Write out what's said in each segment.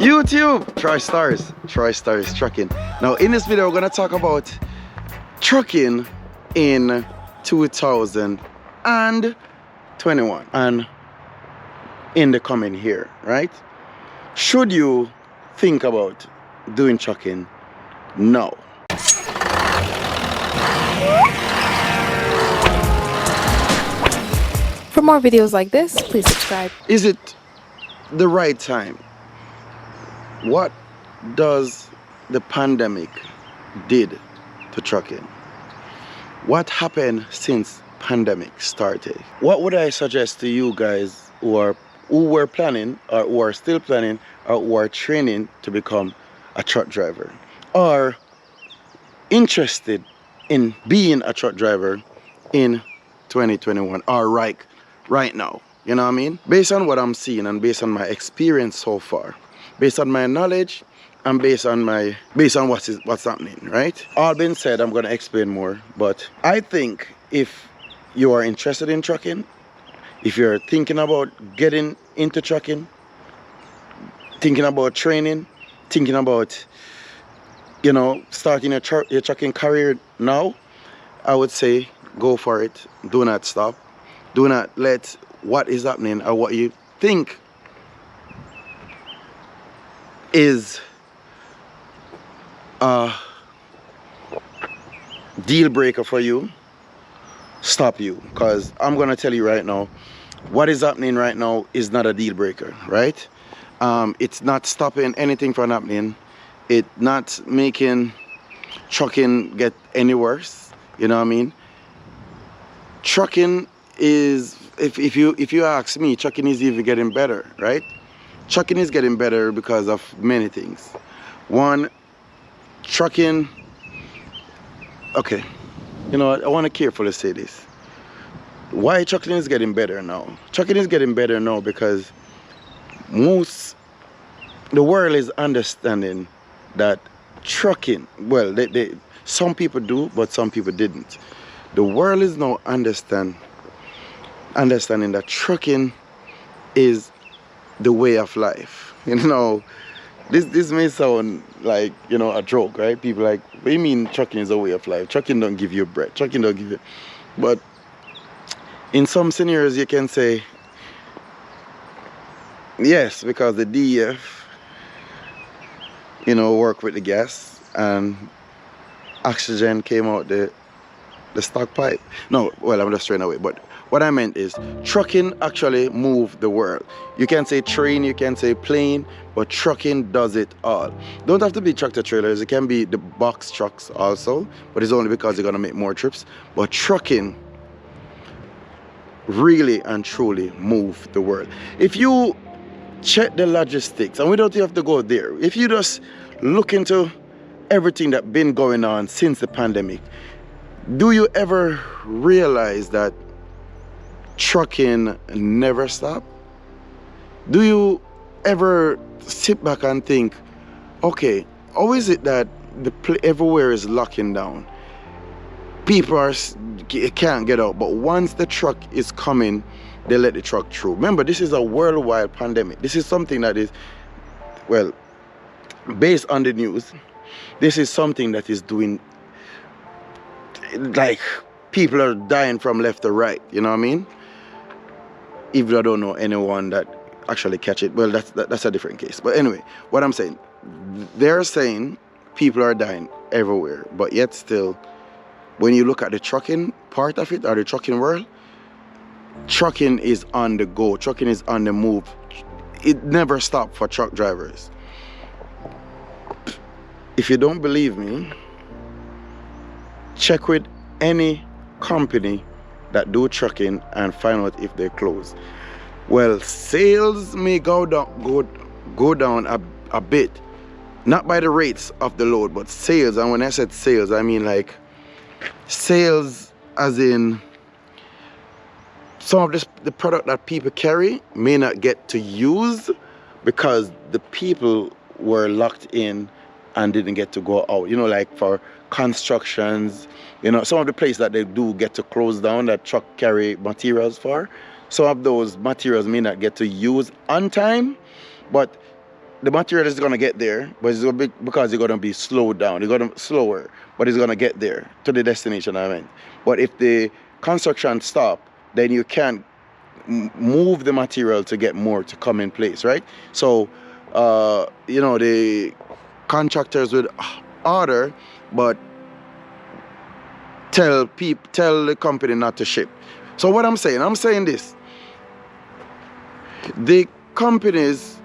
YouTube, Troystarz trucking. Now in this video we're gonna talk about trucking in 2021 and in the coming year, right? Should you think about doing trucking? No. For more videos like this, please subscribe. Is it the right time? What does the pandemic did to trucking? What happened since pandemic started? What would I suggest to you guys who were planning or who are still planning or who are training to become a truck driver or interested in being a truck driver in 2021 or right now? You know what I mean? Based on what I'm seeing and based on my experience so far, based on my knowledge and based on what's happening, right? All being said, I'm going to explain more, but I think if you are interested in trucking, if you're thinking about getting into trucking, thinking about training, thinking about, you know, starting your trucking career now, I would say go for it. Do not stop. Do not let what is happening or what you think is a deal breaker for you stop you, because I'm gonna tell you right now, what is happening right now is not a deal breaker, right? It's not stopping anything from happening. It's not making trucking get any worse. You know what I mean? Trucking is, if you ask me, trucking is even getting better, right? Trucking is getting better because of many things. One, trucking, okay, you know what, I want to carefully say this. Why trucking is getting better now? Trucking is getting better now because the world is understanding that trucking, well, some people do, but some people didn't. The world is now understanding that trucking is the way of life. You know, this may sound like, you know, a joke, right? People like, what do you mean trucking is a way of life? Trucking don't give you bread. Trucking don't give you, but in some scenarios you can say yes, because the DEF, you know, work with the gas and oxygen came out the stock pipe. No, well, I'm just throwing away, but what I meant is trucking actually moved the world. You can say train, you can say plane, but trucking does it all. Don't have to be tractor trailers, it can be the box trucks also, but it's only because you're gonna make more trips. But trucking really and truly moved the world. If you check the logistics, and we don't have to go there, if you just look into everything that's been going on since the pandemic, do you ever realize that trucking never stopped? Do you ever sit back and think, okay, how is it that everywhere is locking down? People can't get out, but once the truck is coming, they let the truck through. Remember, this is a worldwide pandemic. This is something that is, well, based on the news, this is something that is doing, like, people are dying from left to right, you know what I mean? Even though I don't know anyone that actually catch it, well, that's a different case. But anyway, what I'm saying, they're saying people are dying everywhere, but yet still, when you look at the trucking part of it, or the trucking world, trucking is on the go, trucking is on the move. It never stopped for truck drivers. If you don't believe me, check with any company that do trucking and find out if they close. Well, sales may go down a bit, not by the rates of the load, but sales. And when I said sales, I mean like sales as in some of the product that people carry may not get to use because the people were locked in and didn't get to go out. You know, like for constructions, you know, some of the places that they do get to close down that truck carry materials for, some of those materials may not get to use on time, but the material is gonna get there, but it's gonna be because it's gonna be slowed down. It's gonna slower, but it's gonna get there to the destination I meant. But if the construction stop, then you can't move the material to get more to come in place, right? So, you know, the contractors would order, but tell the company not to ship. So what I'm saying this: the companies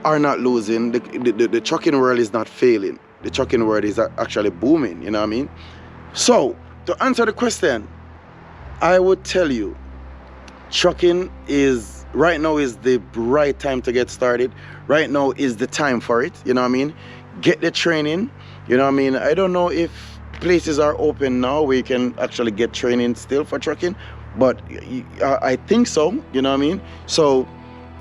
are not losing. The trucking world is not failing. The trucking world is actually booming. You know what I mean? So to answer the question, I would tell you, trucking is right now is the right time to get started. Right now is the time for it. You know what I mean? Get the training. You know what I mean? I don't know if places are open now where you can actually get training still for trucking, but I think so. You know what I mean? So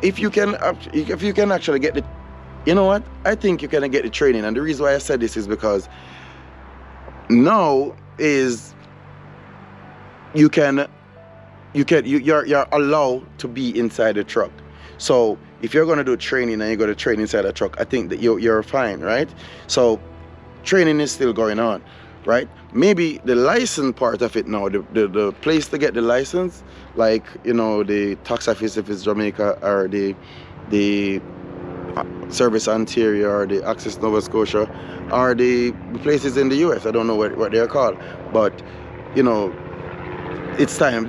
if you can actually get the, you know what? I think you can get the training, and the reason why I said this is because now is you're allowed to be inside the truck. So if you're gonna do training and you're gonna train inside a truck, I think that you're fine, right? So training is still going on, right? Maybe the license part of it now, the place to get the license, like, you know, the tax office if it's Jamaica, or the Service Ontario, or the Access Nova Scotia, or the places in the US. I don't know what they're called, but you know, it's time.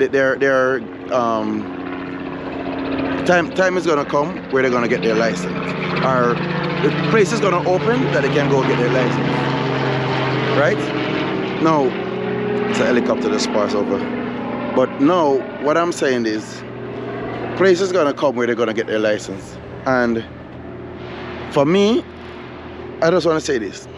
Time is gonna come where they're gonna get their license, or the place is gonna open that they can go get their license, right? Now it's a helicopter that's passed over, but now what I'm saying is, place is gonna come where they're gonna get their license. And for me, I just want to say this: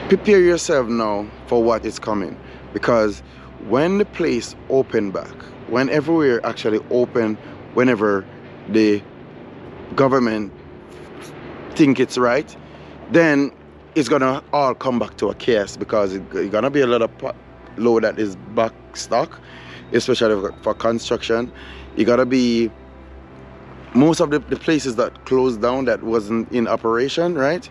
prepare yourself now for what is coming, because when the place open back, when everywhere actually open, whenever the government think it's right, then it's gonna all come back to a chaos, because it's gonna be a lot of load that is back stock, especially for construction. You gotta be most of the places that closed down, that wasn't in operation, right?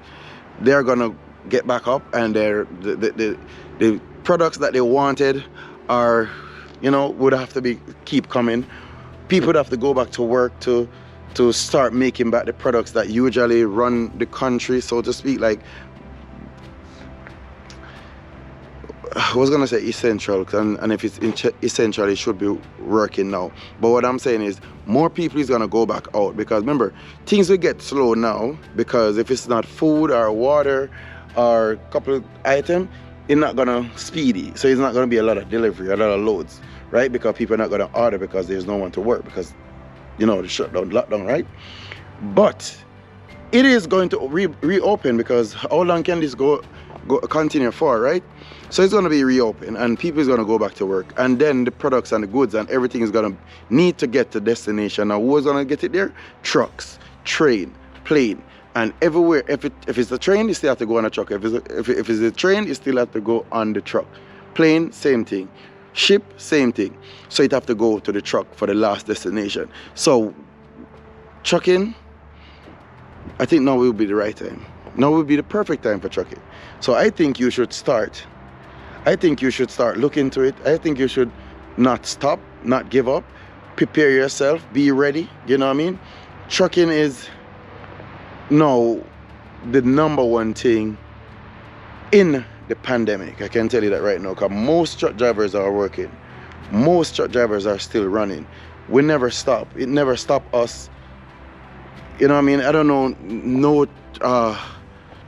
They're gonna get back up, and the products that they wanted are, you know, would have to keep coming. People would have to go back to work to start making back the products that usually run the country, so to speak. Like, I was gonna say essential, and if it's essential, it should be working now. But what I'm saying is, more people is gonna go back out, because remember, things will get slow now, because if it's not food or water or a couple of items, it's not gonna speedy. So it's not gonna be a lot of delivery, a lot of loads, right? Because people are not gonna order, because there's no one to work, because, you know, the shutdown, lockdown, right? But it is going to reopen, because how long can this continue for, right? So it's going to be reopened, and people is going to go back to work, and then the products and the goods and everything is going to need to get to destination. Now who's going to get it there? Trucks, train, plane, and everywhere. If it's a train, you still have to go on a truck. If it's a train, you still have to go on the truck. Plane, same thing. Ship, same thing. So you'd have to go to the truck for the last destination. So trucking, I think now will be the right time. Now will be the perfect time for trucking. So I think you should start. I think you should start looking into it. I think you should not stop, not give up. Prepare yourself, be ready, you know what I mean? Trucking is now the #1 thing in the pandemic. I can tell you that right now, because most truck drivers are working. Most truck drivers are still running. We never stop. It never stopped us. You know what I mean? I don't know no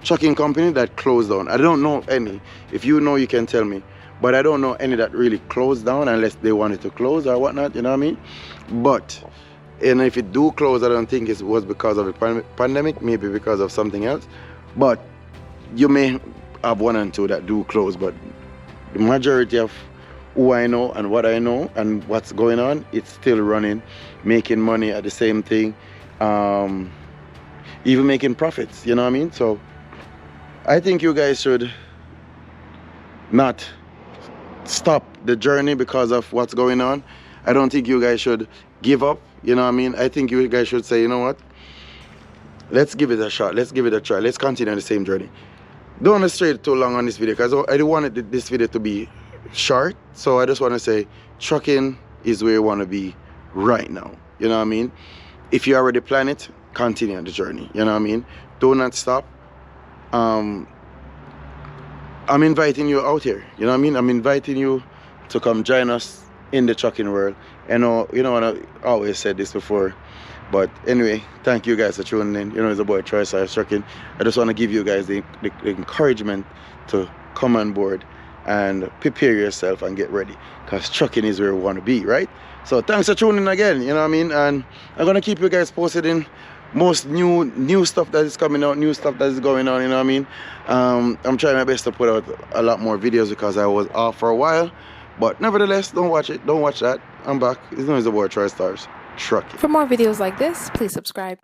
trucking company that closed down. I don't know any. If you know, you can tell me. But I don't know any that really closed down, unless they wanted to close or whatnot, you know what I mean? But, and if it do close, I don't think it was because of the pandemic, maybe because of something else. But you may have one and two that do close, but the majority of who I know and what I know and what's going on, it's still running, making money at the same thing, even making profits, you know what I mean? So I think you guys should not stop the journey because of what's going on. I don't think you guys should give up, you know what I mean? I think you guys should say, you know what? let's give it a shot. Let's give it a try. Let's continue on the same journey. Don't want to stray too long on this video because I don't want this video to be short. So I just want to say trucking is where you want to be right now. You know what I mean? If you already plan it, continue on the journey. You know what I mean? Do not stop. I'm inviting you out here. You know what I mean? I'm inviting you to come join us in the trucking world. You know, I always said this before. But anyway, thank you guys for tuning in. You know, it's a boy Troystarz Trucking. I just want to give you guys the encouragement to come on board and prepare yourself and get ready. Because trucking is where we want to be, right? So thanks for tuning in again, you know what I mean? And I'm going to keep you guys posted in most new stuff that is coming out, new stuff that is going on, you know what I mean? I'm trying my best to put out a lot more videos because I was off for a while. But nevertheless, don't watch it. Don't watch that. I'm back. It's known as the boy Troystarz Trucking. For more videos like this, please subscribe.